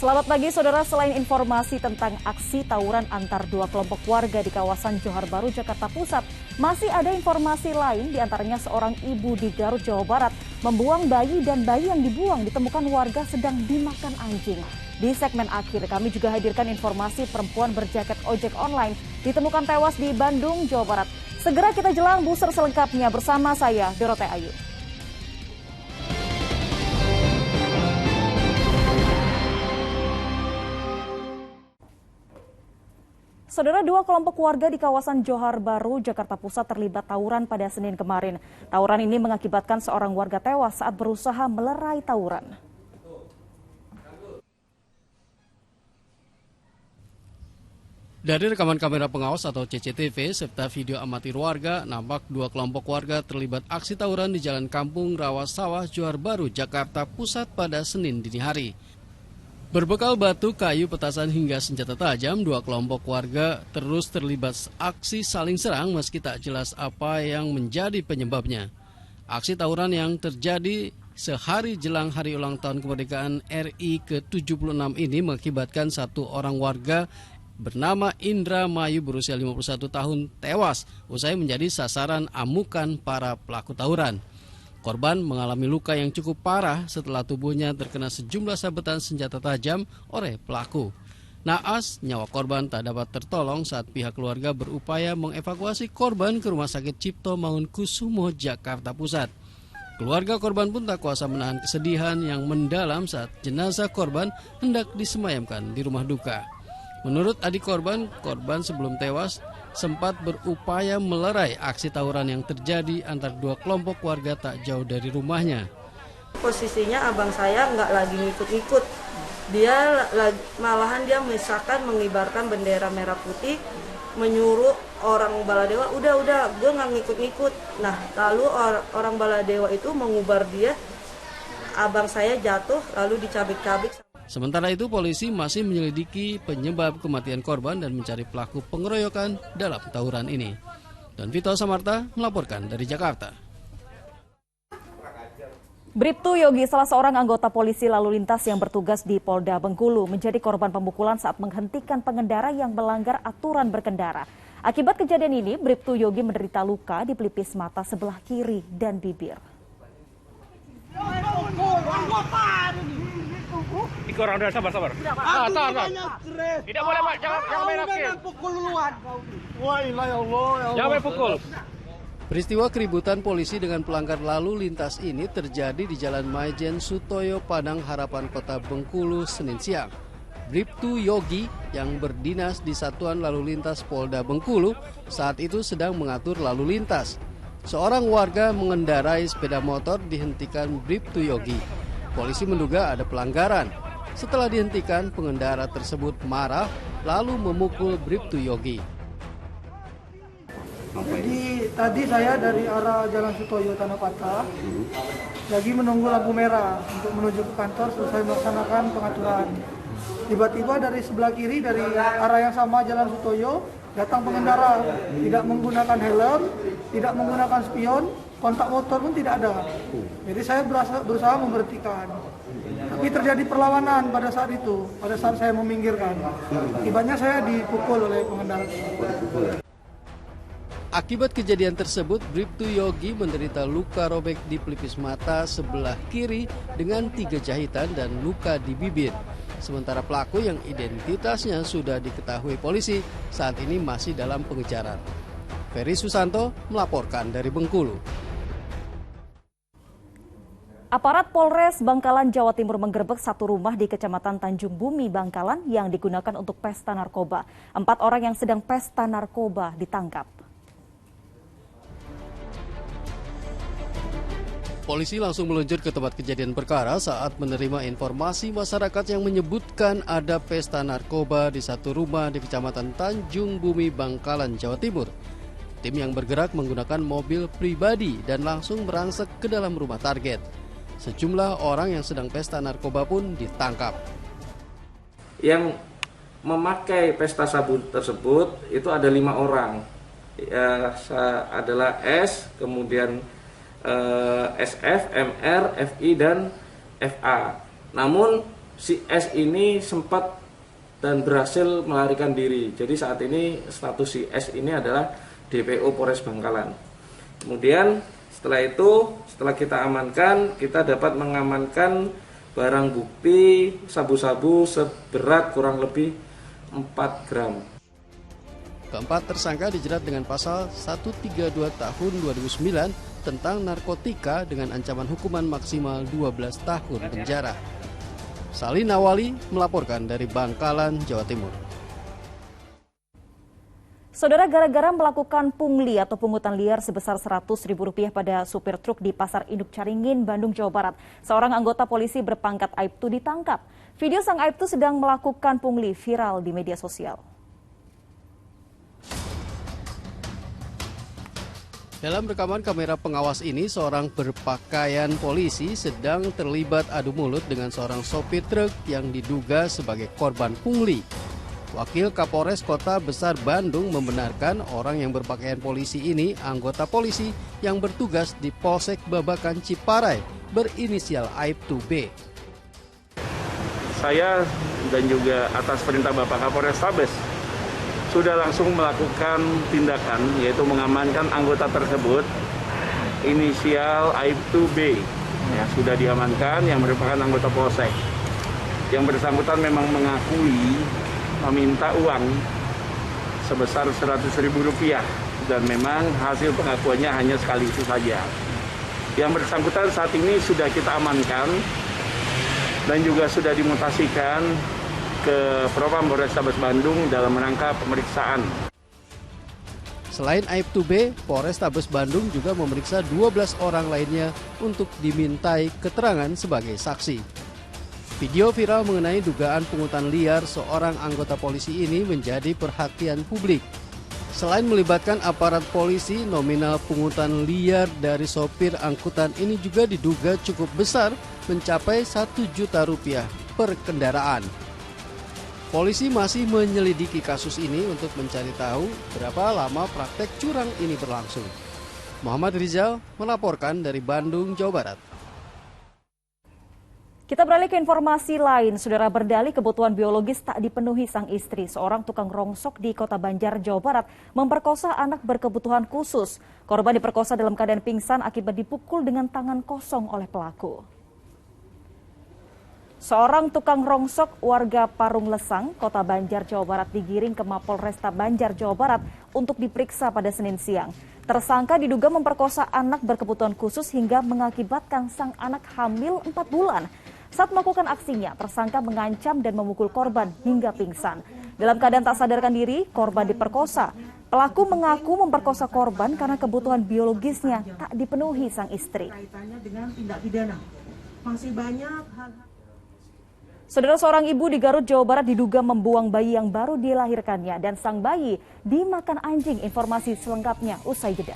Selamat pagi saudara, selain informasi tentang aksi tawuran antar dua kelompok warga di kawasan Johar Baru, Jakarta Pusat, masih ada informasi lain, diantaranya seorang ibu di Garut, Jawa Barat membuang bayi dan bayi yang dibuang ditemukan warga sedang dimakan anjing. Di segmen akhir kami juga hadirkan informasi perempuan berjaket ojek online ditemukan tewas di Bandung, Jawa Barat. Segera kita jelang buser selengkapnya bersama saya, Dorote Ayu. Saudara, dua kelompok warga di kawasan Johar Baru, Jakarta Pusat terlibat tawuran pada Senin kemarin. Tawuran ini mengakibatkan seorang warga tewas saat berusaha melerai tawuran. Dari rekaman kamera pengawas atau CCTV serta video amatir warga, nampak dua kelompok warga terlibat aksi tawuran di Jalan Kampung Rawas Sawah, Johar Baru, Jakarta Pusat pada Senin dini hari. Berbekal batu, kayu, petasan hingga senjata tajam, dua kelompok warga terus terlibat aksi saling serang meski tak jelas apa yang menjadi penyebabnya. Aksi tawuran yang terjadi sehari jelang hari ulang tahun kemerdekaan RI ke-76 ini mengakibatkan satu orang warga bernama Indra Mayu berusia 51 tahun tewas usai menjadi sasaran amukan para pelaku tawuran. Korban mengalami luka yang cukup parah setelah tubuhnya terkena sejumlah sabetan senjata tajam oleh pelaku. Naas, nyawa korban tak dapat tertolong saat pihak keluarga berupaya mengevakuasi korban ke Rumah Sakit Cipto Mangunkusumo, Jakarta Pusat. Keluarga korban pun tak kuasa menahan kesedihan yang mendalam saat jenazah korban hendak disemayamkan di rumah duka. Menurut adik korban sebelum tewas sempat berupaya melerai aksi tawuran yang terjadi antar dua kelompok warga tak jauh dari rumahnya. Posisinya abang saya nggak lagi ngikut-ngikut, malahan dia misalkan mengibarkan bendera merah putih, menyuruh orang Baladewa, udah, gue nggak ngikut-ngikut. Nah, lalu orang Baladewa itu mengubar dia, abang saya jatuh lalu dicabik-cabik. Sementara itu, polisi masih menyelidiki penyebab kematian korban dan mencari pelaku pengeroyokan dalam tawuran ini. Dan Vito Samarta melaporkan dari Jakarta. Bribtu Yogi, salah seorang anggota polisi lalu lintas yang bertugas di Polda Bengkulu, menjadi korban pemukulan saat menghentikan pengendara yang melanggar aturan berkendara. Akibat kejadian ini, Bribtu Yogi menderita luka di pelipis mata sebelah kiri dan bibir. Orang udah sabar. Tidak boleh, Pak. Jangan main hakim. Pukul duluan. Jangan main pukul. Peristiwa keributan polisi dengan pelanggar lalu lintas ini terjadi di Jalan Maijen Sutoyo, Padang Harapan, Kota Bengkulu, Senin siang. Bribtu Yogi yang berdinas di Satuan Lalu Lintas Polda Bengkulu saat itu sedang mengatur lalu lintas. Seorang warga mengendarai sepeda motor dihentikan Bribtu Yogi. Polisi menduga ada pelanggaran. Setelah dihentikan, pengendara tersebut marah lalu memukul Bribtu Yogi. Jadi tadi saya dari arah Jalan Sutoyo Tanah Patah lagi menunggu lampu merah untuk menuju ke kantor selesai melaksanakan pengaturan. Tiba-tiba dari sebelah kiri dari arah yang sama Jalan Sutoyo datang pengendara, tidak menggunakan helm, tidak menggunakan spion, kontak motor pun tidak ada. Jadi saya berusaha memberhentikan. Tapi terjadi perlawanan pada saat itu, pada saat saya meminggirkan. Akibatnya saya dipukul oleh pengendara. Akibat kejadian tersebut, Bribtu Yogi menderita luka robek di pelipis mata sebelah kiri dengan 3 jahitan dan luka di bibir. Sementara pelaku yang identitasnya sudah diketahui polisi saat ini masih dalam pengejaran. Ferry Susanto melaporkan dari Bengkulu. Aparat Polres Bangkalan, Jawa Timur menggerebek satu rumah di Kecamatan Tanjung Bumi, Bangkalan yang digunakan untuk pesta narkoba. 4 orang yang sedang pesta narkoba ditangkap. Polisi langsung meluncur ke tempat kejadian perkara saat menerima informasi masyarakat yang menyebutkan ada pesta narkoba di satu rumah di Kecamatan Tanjung Bumi, Bangkalan, Jawa Timur. Tim yang bergerak menggunakan mobil pribadi dan langsung merangsek ke dalam rumah target. Sejumlah orang yang sedang pesta narkoba pun ditangkap. Yang memakai pesta sabu tersebut itu ada 5 orang. Adalah S, kemudian SF, MR, FI, dan FA. Namun si S ini sempat dan berhasil melarikan diri. Jadi saat ini status si S ini adalah DPO Polres Bangkalan. Kemudian setelah kita amankan, kita dapat mengamankan barang bukti sabu-sabu seberat kurang lebih 4 gram. Keempat tersangka dijerat dengan pasal 132 tahun 2009 tentang narkotika dengan ancaman hukuman maksimal 12 tahun penjara. Salih Nawali melaporkan dari Bangkalan, Jawa Timur. Saudara, gara-gara melakukan pungli atau pungutan liar sebesar Rp100.000 pada supir truk di Pasar Induk Caringin, Bandung, Jawa Barat, seorang anggota polisi berpangkat Aibtu ditangkap. Video sang Aibtu sedang melakukan pungli viral di media sosial. Dalam rekaman kamera pengawas ini, seorang berpakaian polisi sedang terlibat adu mulut dengan seorang sopir truk yang diduga sebagai korban pungli. Wakil Kapolres Kota Besar Bandung membenarkan orang yang berpakaian polisi ini anggota polisi yang bertugas di Polsek Babakan Ciparai berinisial Aibtu B. Saya dan juga atas perintah Bapak Kapolres Tabes sudah langsung melakukan tindakan, yaitu mengamankan anggota tersebut inisial Aibtu B. Ya, sudah diamankan, yang merupakan anggota Polsek. Yang bersangkutan memang mengakui meminta uang sebesar Rp100.000 dan memang hasil pengakuannya hanya sekali itu saja. Yang bersangkutan saat ini sudah kita amankan dan juga sudah dimutasikan ke Propam Polrestabes Bandung dalam rangka pemeriksaan. Selain Aibtu B, Polrestabes Bandung juga memeriksa 12 orang lainnya untuk dimintai keterangan sebagai saksi. Video viral mengenai dugaan pungutan liar seorang anggota polisi ini menjadi perhatian publik. Selain melibatkan aparat polisi, nominal pungutan liar dari sopir angkutan ini juga diduga cukup besar, mencapai Rp1 juta per kendaraan. Polisi masih menyelidiki kasus ini untuk mencari tahu berapa lama praktek curang ini berlangsung. Muhammad Rizal melaporkan dari Bandung, Jawa Barat. Kita beralih ke informasi lain. Saudara, berdalih kebutuhan biologis tak dipenuhi sang istri, seorang tukang rongsok di Kota Banjar, Jawa Barat memperkosa anak berkebutuhan khusus. Korban diperkosa dalam keadaan pingsan akibat dipukul dengan tangan kosong oleh pelaku. Seorang tukang rongsok warga Parung Lesang, Kota Banjar, Jawa Barat digiring ke Mapolresta Banjar, Jawa Barat untuk diperiksa pada Senin siang. Tersangka diduga memperkosa anak berkebutuhan khusus hingga mengakibatkan sang anak hamil 4 bulan. Saat melakukan aksinya, tersangka mengancam dan memukul korban hingga pingsan. Dalam keadaan tak sadarkan diri, korban diperkosa. Pelaku mengaku memperkosa korban karena kebutuhan biologisnya tak dipenuhi sang istri. Kaitannya dengan tindak pidana. Masih banyak hal-hal. Saudara, seorang ibu di Garut, Jawa Barat diduga membuang bayi yang baru dilahirkannya dan sang bayi dimakan anjing. Informasi selengkapnya usai jeda.